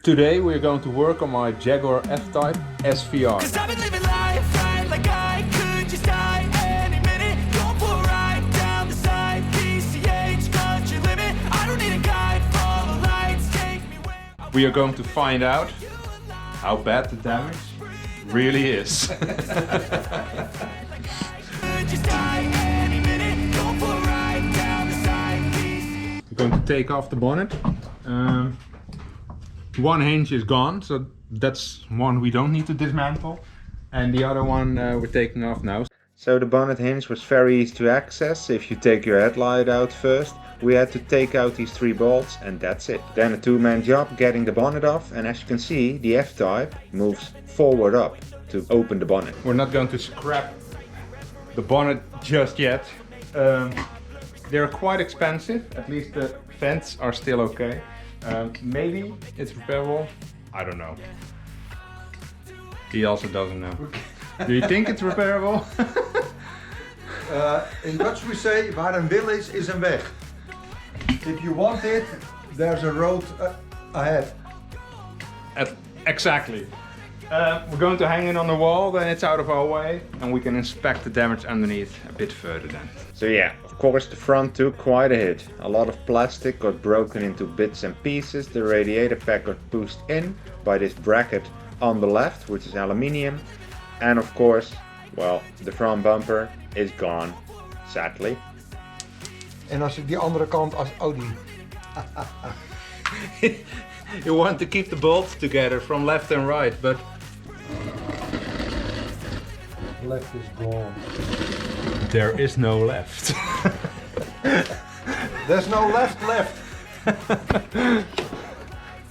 Today we're going to work on my Jaguar F-Type SVR. We are going to find out how bad the damage really is. We're going to take off the bonnet. One hinge is gone, so that's one we don't need to dismantle, and the other one we're taking off now. So the bonnet hinge was very easy to access. If you take your headlight out first, we had to take out these 3 bolts and that's it. Then a 2-man job getting the bonnet off, and as you can see, the F-Type moves forward up to open the bonnet. We're not going to scrap the bonnet just yet. They're quite expensive, at least the vents are still okay. Maybe it's repairable, I don't know. He also doesn't know. Do you think it's repairable? In Dutch we say, waar een wil is een weg. If you want it, there's a road ahead. Exactly. We're going to hang it on the wall, then it's out of our way, and we can inspect the damage underneath a bit further then. So yeah, of course the front took quite a hit. A lot of plastic got broken into bits and pieces. The radiator pack got pushed in by this bracket on the left, which is aluminium. And of course, well, the front bumper is gone, sadly. En als ik die andere kant als Audi. You want to keep the bolts together from left and right, but Left is gone. there is no left. There's no left.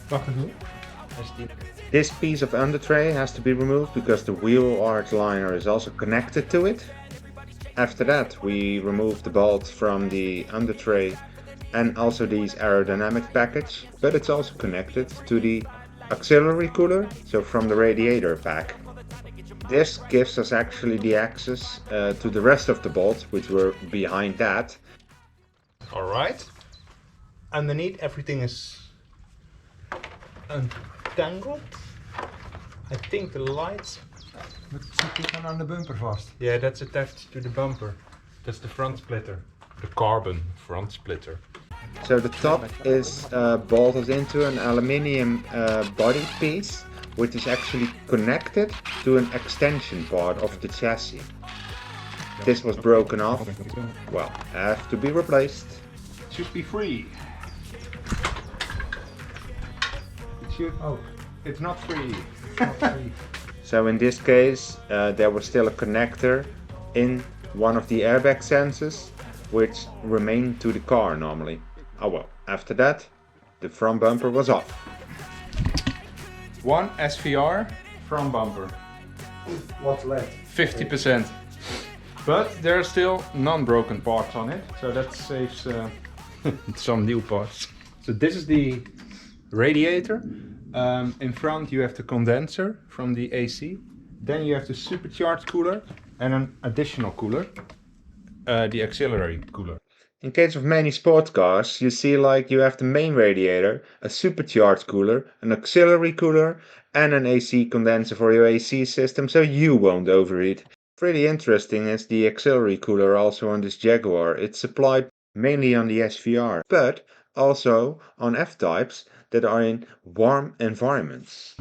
Wacht even. This piece of under tray has to be removed because the wheel arch liner is also connected to it. After that we removed the bolts from the under tray and also these aerodynamic package, but it's also connected to the auxiliary cooler, so from the radiator pack. This gives us actually the access to the rest of the bolts, which were behind that. Alright. Underneath everything is untangled. I think the lights. Zit die gewoon aan de bumper vast? Yeah, that's attached to the bumper. That's the front splitter. The carbon front splitter. So the top is bolted into an aluminium body piece, which is actually connected to an extension part of the chassis. This was broken off. Well, have to be replaced. It should be free. It should. Oh, it's not free. So in this case, there was still a connector in one of the airbag sensors, which remained to the car normally. Oh well, after that, the front bumper was off. One SVR front bumper. What's left? 50%. But there are still non-broken parts on it, so that saves some new parts. So this is the radiator. In front you have the condenser from the AC. Then you have the supercharged cooler and an additional cooler, the auxiliary cooler. In case of many sports cars, you see like you have the main radiator, a supercharged cooler, an auxiliary cooler and an AC condenser for your AC system, so you won't overheat. Pretty interesting is the auxiliary cooler also on this Jaguar. It's supplied mainly on the SVR, but also on F-types that are in warm environments.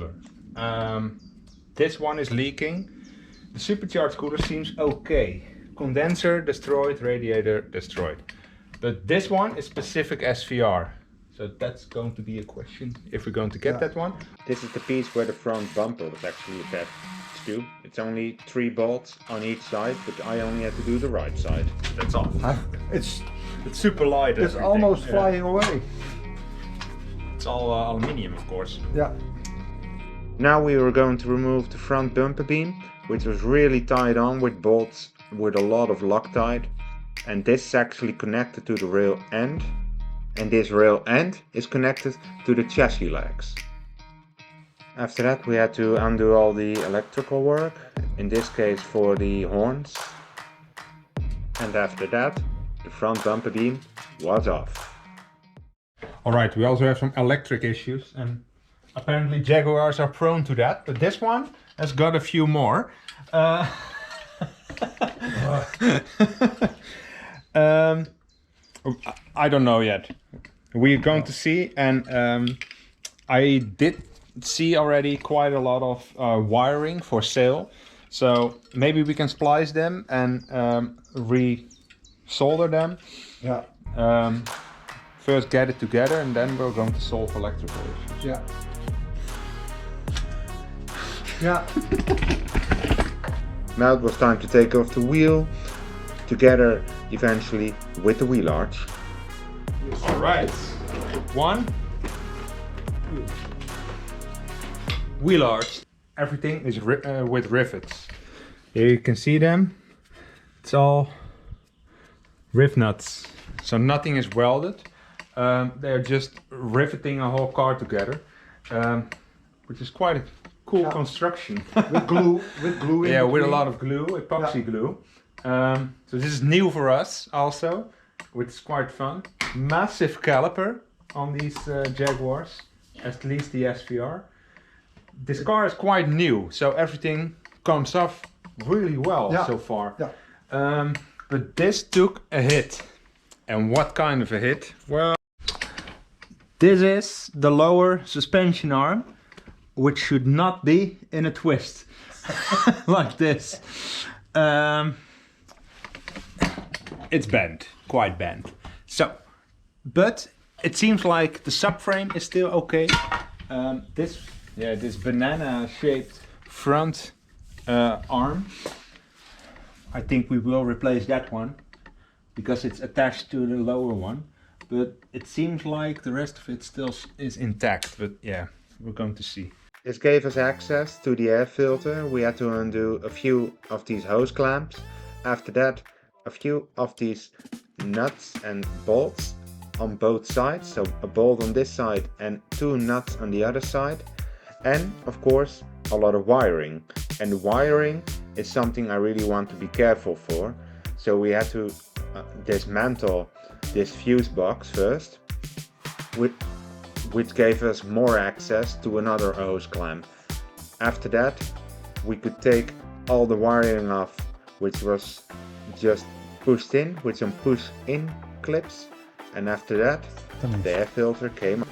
This one is leaking. The supercharged cooler seems okay. Condenser destroyed, radiator destroyed. But this one is specific SVR. So that's going to be a question if we're going to get that one. This is the piece where the front bumper was actually attached to. It's only 3 bolts on each side, but I only had to do the right side. That's all. It's super light. It's almost flying away. It's all aluminium, of course. Yeah. Now we were going to remove the front bumper beam, which was really tied on with bolts with a lot of Loctite. And this is actually connected to the rail end. And this rail end is connected to the chassis legs. After that we had to undo all the electrical work, in this case for the horns. And after that, the front bumper beam was off. Alright, we also have some electric issues, and Apparently Jaguars are prone to that, but this one has got a few more. I don't know yet. We're going to see, and I did see already quite a lot of wiring for sale. So maybe we can splice them and re-solder them. Yeah. First get it together and then we're going to solve electrical issues. Yeah. Yeah. Now it was time to take off the wheel together eventually with the wheel arch. Alright, one wheel arch. Everything is with rivets. Here you can see them. It's all riv nuts. So nothing is welded. They're just riveting a whole car together, which is quite a cool construction. With glue in Yeah, with a between. lot of glue, epoxy glue. So this is new for us also, which is quite fun. Massive caliper on these Jaguars, at least the SVR. This car is quite new, so everything comes off really well so far. Yeah. But this took a hit. And what kind of a hit? Well, this is the lower suspension arm, which should not be in a twist like this. It's bent, quite bent. So, but it seems like the subframe is still okay. This banana-shaped front arm, I think we will replace that one because it's attached to the lower one. But it seems like the rest of it still is intact. But yeah, we're going to see. This gave us access to the air filter. We had to undo a few of these hose clamps. After that, a few of these nuts and bolts on both sides. So a bolt on this side and 2 nuts on the other side. And of course, a lot of wiring. And the wiring is something I really want to be careful for. So we had to dismantle this fuse box first, which gave us more access to another hose clamp. After that, we could take all the wiring off, which was just pushed in with some push-in clips. And after that, the air filter came up.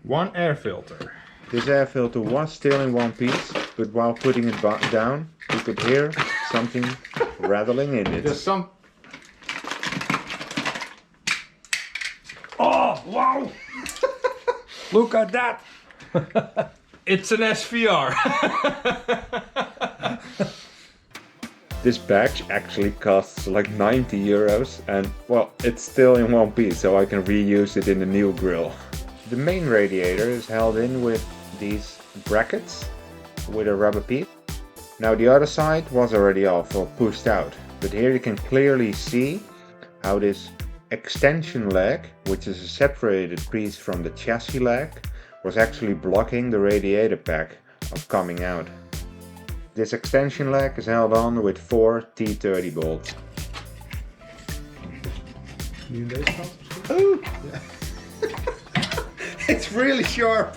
One air filter. This air filter was still in one piece, but while putting it down, you could hear something rattling in it. There's some... Oh, wow! Look at that! It's an SVR. This badge actually costs like 90 euros and well, it's still in one piece, so I can reuse it in the new grille. The main radiator is held in with these brackets with a rubber piece. Now the other side was already off or pushed out, but here you can clearly see how this extension leg, which is a separated piece from the chassis leg, was actually blocking the radiator pack of coming out. This extension leg is held on with 4 T30 bolts. Oh! Yeah. It's really sharp!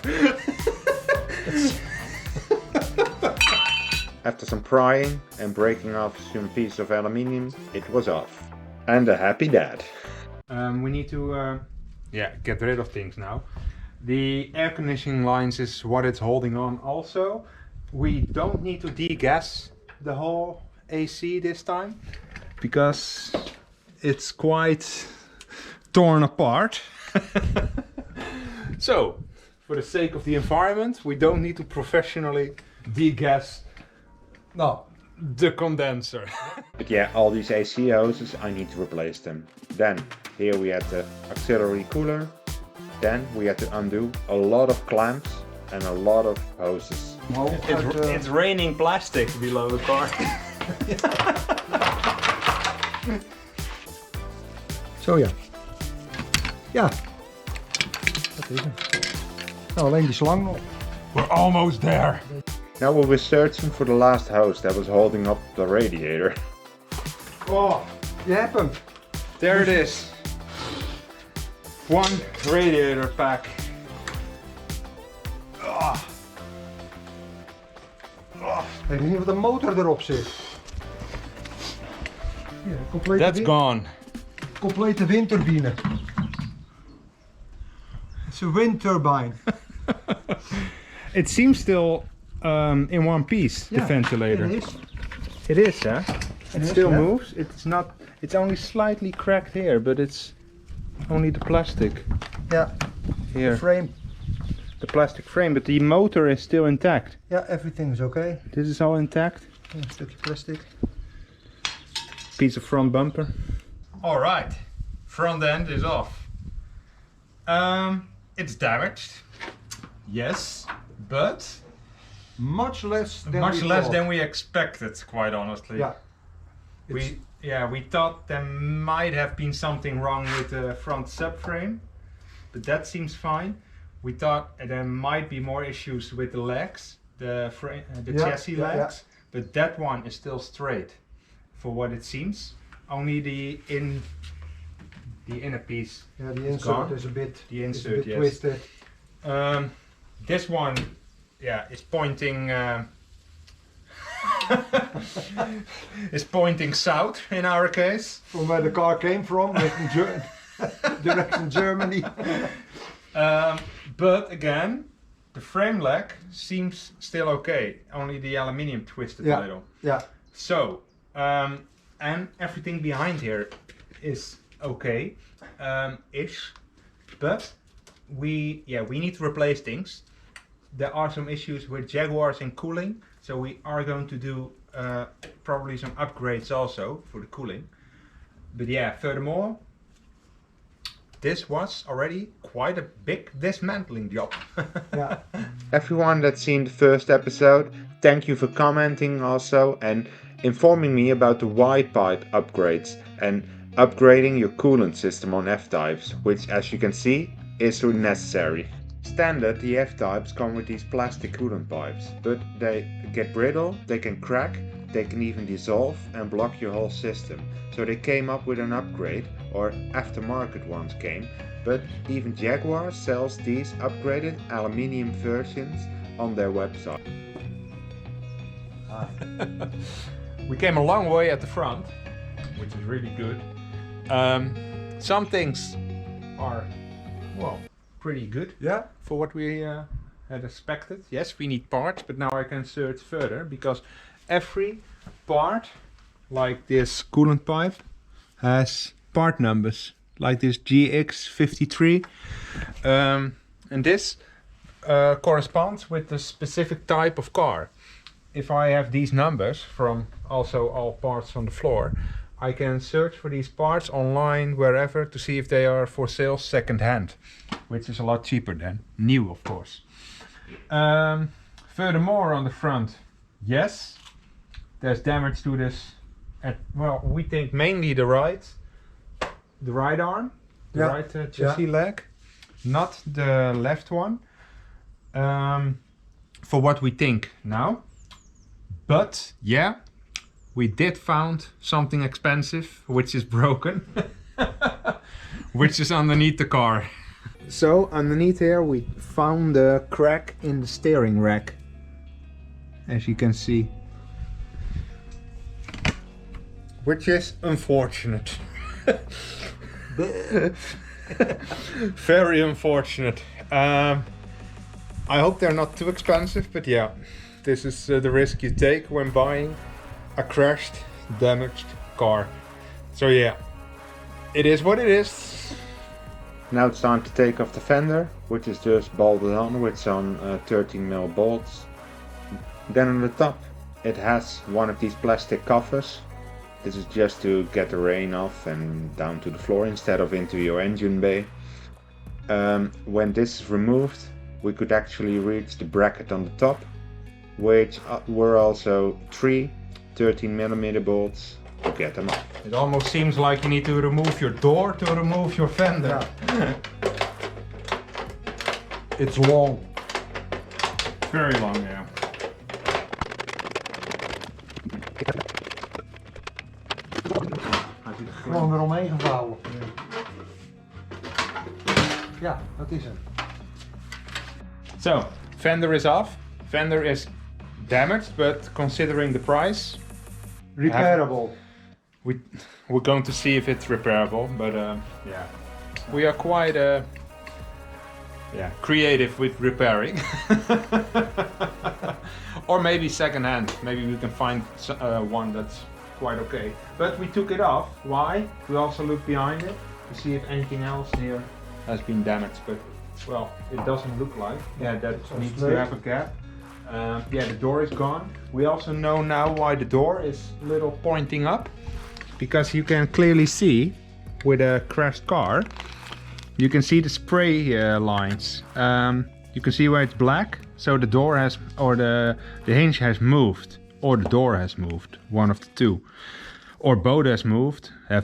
After some prying and breaking off some piece of aluminium, it was off. And a happy dad. We need to get rid of things now. The air conditioning lines is what it's holding on also. We don't need to degas the whole AC this time because it's quite torn apart. So, for the sake of the environment, we don't need to professionally degas the condenser. But yeah, all these AC hoses, I need to replace them. Then, here we had the auxiliary cooler. Then we had to undo a lot of clamps and a lot of hoses. It's raining plastic below the car. Zo ja. Ja. Dat is hem. Nou, alleen die slang nog. We're almost there. Now we were searching for the last hose that was holding up the radiator. Oh, you happened. There it is. One radiator pack. Ik weet niet wat de motor erop zit. Hier, complete That's gone. complete windturbine. It's a wind turbine. It seems still in one piece, the Yeah, ventilator. It is. It is, huh? It is, still yeah. moves. It's not. It's only slightly cracked here, but it's only the plastic Yeah, here. frame. The plastic frame, but the motor is still intact. Yeah, everything is okay. This is all intact. Een stukje plastic. Piece of front bumper. All right, front end is off. It's damaged. Yes, but Much less than much we less thought. than we expected, quite honestly. Yeah. We thought there might have been something wrong with the front subframe, but that seems fine. We thought there might be more issues with the legs, the frame, the chassis legs, but that one is still straight, for what it seems. Only the inner piece. Yeah, the is insert gone. is a bit, The is a insert, bit yes. twisted. This one, yeah, is pointing. Is pointing south in our case. From where the car came from, direction Germany. But again, the frame leg seems still okay. Only the aluminium twisted a little. Yeah. So, and everything behind here is okay, ish. But we need to replace things. There are some issues with Jaguars in cooling, so we are going to do probably some upgrades also for the cooling. But yeah, furthermore, this was already quite a big dismantling job. Yeah. Everyone that's seen the first episode, thank you for commenting also and informing me about the wide pipe upgrades and upgrading your coolant system on F-types, which as you can see is necessary. Standard, the F-types come with these plastic coolant pipes, but they get brittle, they can crack, they can even dissolve and block your whole system. So they came up with an upgrade, or aftermarket ones came, but even Jaguar sells these upgraded aluminium versions on their website. We came a long way at the front, which is really good. Some things are, well, pretty good. Yeah. For what we had expected. Yes, we need parts, but now I can search further because every part, like this coolant pipe, has part numbers, like this GX53, and this corresponds with the specific type of car. If I have these numbers from also all parts on the floor, I can search for these parts online, wherever, to see if they are for sale second hand, which is a lot cheaper than new, of course. Furthermore, on the front, yes, there's damage to this. Well, we think mainly the right arm, the right chassis leg, not the left one. For what we think now, but yeah. We did found something expensive, which is broken, which is underneath the car. So underneath here we found a crack in the steering rack, as you can see, which is unfortunate. Very unfortunate. I hope they're not too expensive, but yeah, this is the risk you take when buying a crashed, damaged car. So yeah, it is what it is. Now it's time to take off the fender, which is just bolted on with some 13mm bolts. Then on the top it has one of these plastic covers. This is just to get the rain off and down to the floor instead of into your engine bay. When this is removed, we could actually reach the bracket on the top, which were also 3 13mm bolts to get them off. It almost seems like you need to remove your door to remove your fender. Yeah. It's long. Very long, yeah. Gewoon eromheen gevouwen. Ja, dat is hem. So, Fender is off. Fender is damaged, but considering the price, Repairable. we're going to see if it's repairable. But yeah, we are quite creative with repairing. Or maybe second hand. Maybe we can find one that's quite okay. But we took it off. Why? We also looked behind it to see if anything else here has been damaged. But well, it doesn't look like. Yeah, that needs to have a gap. Yeah, the door is gone. We also know now why the door is a little pointing up. Because you can clearly see with a crashed car, you can see the spray lines. You can see where it's black. So the door has, or the hinge has moved, or the door has moved, one of the two, or both have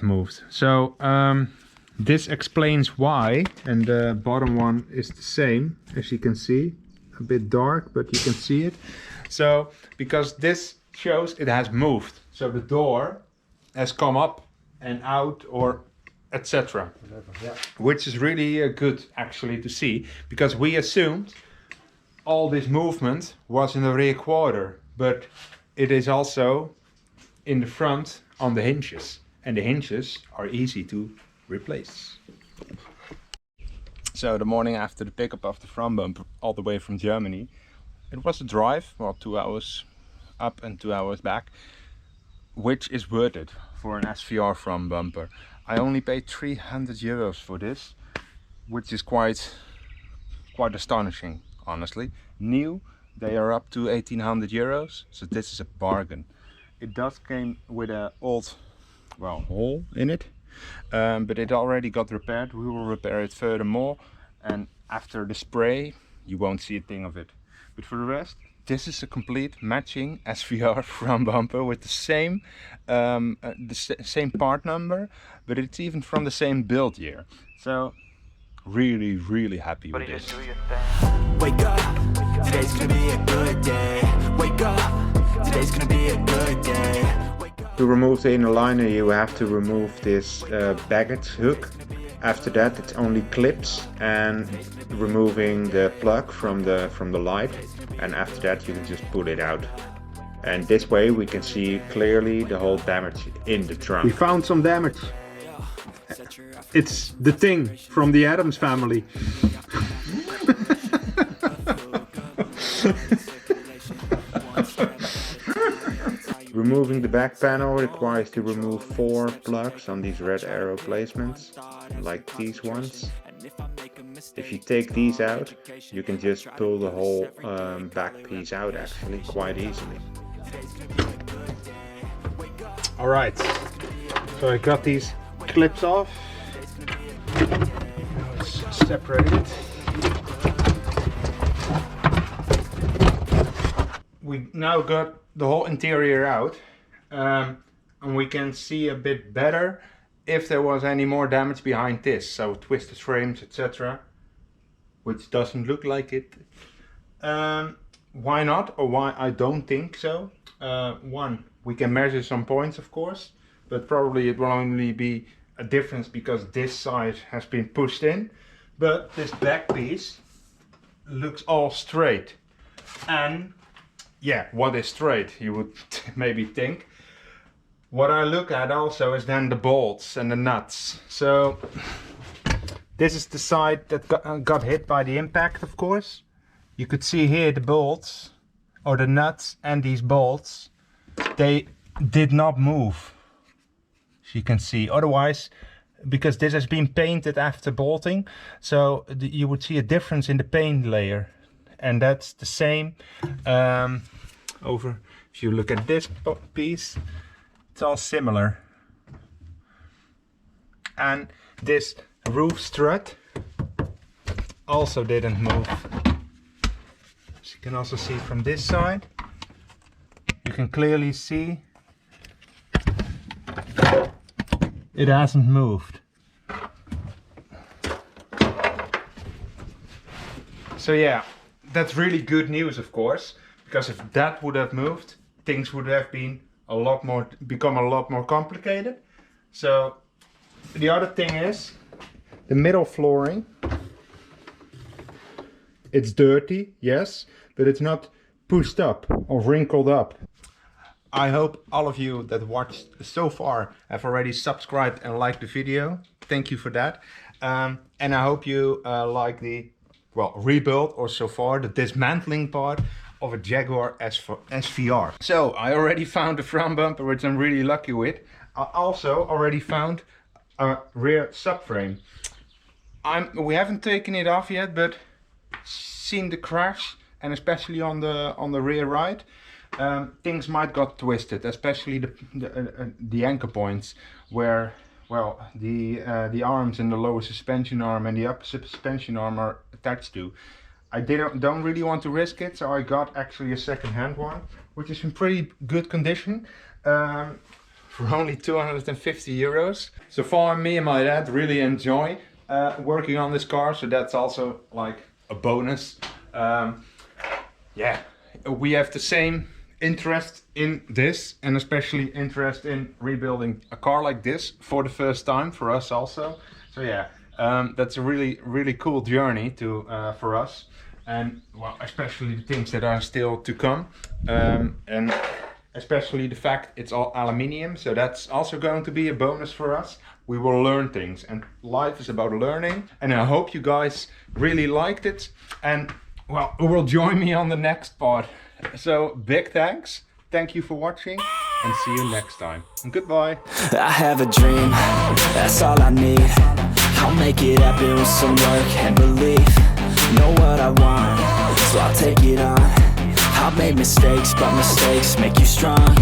moved. So this explains why, and the bottom one is the same, as you can see, a bit dark, but you can see it. So because this shows it has moved, so the door has come up and out, or etc. Yeah. Which is really good actually to see, because we assumed all this movement was in the rear quarter, but it is also in the front on the hinges, and the hinges are easy to replace. So the morning after the pickup of the front bumper all the way from Germany, it was a drive, well, 2 hours up and 2 hours back, which is worth it for an SVR front bumper. I only paid 300 euros for this, which is quite astonishing, honestly. New, they are up to 1800 euros, so this is a bargain. It does came with an old, well, hole in it, but it already got repaired. We will repair it furthermore, and after the spray, you won't see a thing of it. But for the rest, this is a complete matching SVR front bumper with the same same part number, but it's even from the same build year. So really happy with this. Wake up, today's gonna be a good day. Wake up, today's gonna be a good day. To remove the inner liner, you have to remove this baggage hook. After that, it's only clips and removing the plug from the light, and after that you can just pull it out. And this way we can see clearly the whole damage in the trunk. We found some damage. It's the thing from the Addams family. Removing the back panel requires to remove 4 plugs on these red arrow placements, like these ones. If you take these out, you can just pull the whole back piece out actually quite easily. Alright, so I got these clips off. Let's separate it. We now got the whole interior out, and we can see a bit better if there was any more damage behind this, so twisted frames, etc., which doesn't look like it. Why not, or why I don't think so? One, we can measure some points, of course, but probably it will only be a difference because this side has been pushed in, but this back piece looks all straight. And yeah, what is straight, you would maybe think. What I look at also is then the bolts and the nuts. So this is the side that got hit by the impact, of course. You could see here the bolts, or the nuts and these bolts, they did not move, as you can see. Otherwise, because this has been painted after bolting, so you would see a difference in the paint layer. And that's the same over, if you look at this piece, it's all similar. And this roof strut also didn't move. As you can also see from this side, you can clearly see it hasn't moved. So yeah, that's really good news, of course, because if that would have moved, things would have been become a lot more complicated. So the other thing is the middle flooring. It's dirty, yes, but it's not pushed up or wrinkled up. I hope all of you that watched so far have already subscribed and liked the video. Thank you for that. And I hope you like the, well, rebuild, or so far the dismantling part of a Jaguar SVR. So I already found the front bumper, which I'm really lucky with. I also already found a rear subframe. We haven't taken it off yet, but seen the crash, and especially on the rear right, things might got twisted, especially the anchor points where, well, the arms and the lower suspension arm and the upper suspension arm are attached to. I don't really want to risk it, so I got actually a second-hand one, which is in pretty good condition, for only 250 euros. So far, me and my dad really enjoy working on this car, so that's also like a bonus. Yeah, we have the same interest in this, and especially interest in rebuilding a car like this for the first time for us also. So yeah, that's a really cool journey to for us, and well, especially the things that are still to come, and especially the fact it's all aluminium, so that's also going to be a bonus for us. We will learn things, and life is about learning, and I hope you guys really liked it, and well, will join me on the next part. So big thanks, thank you for watching, and see you next time. And goodbye. I have a dream, that's all I need. I'll make it happen with some work and belief. Know what I want, so I'll take it on. I've made mistakes, but mistakes make you strong.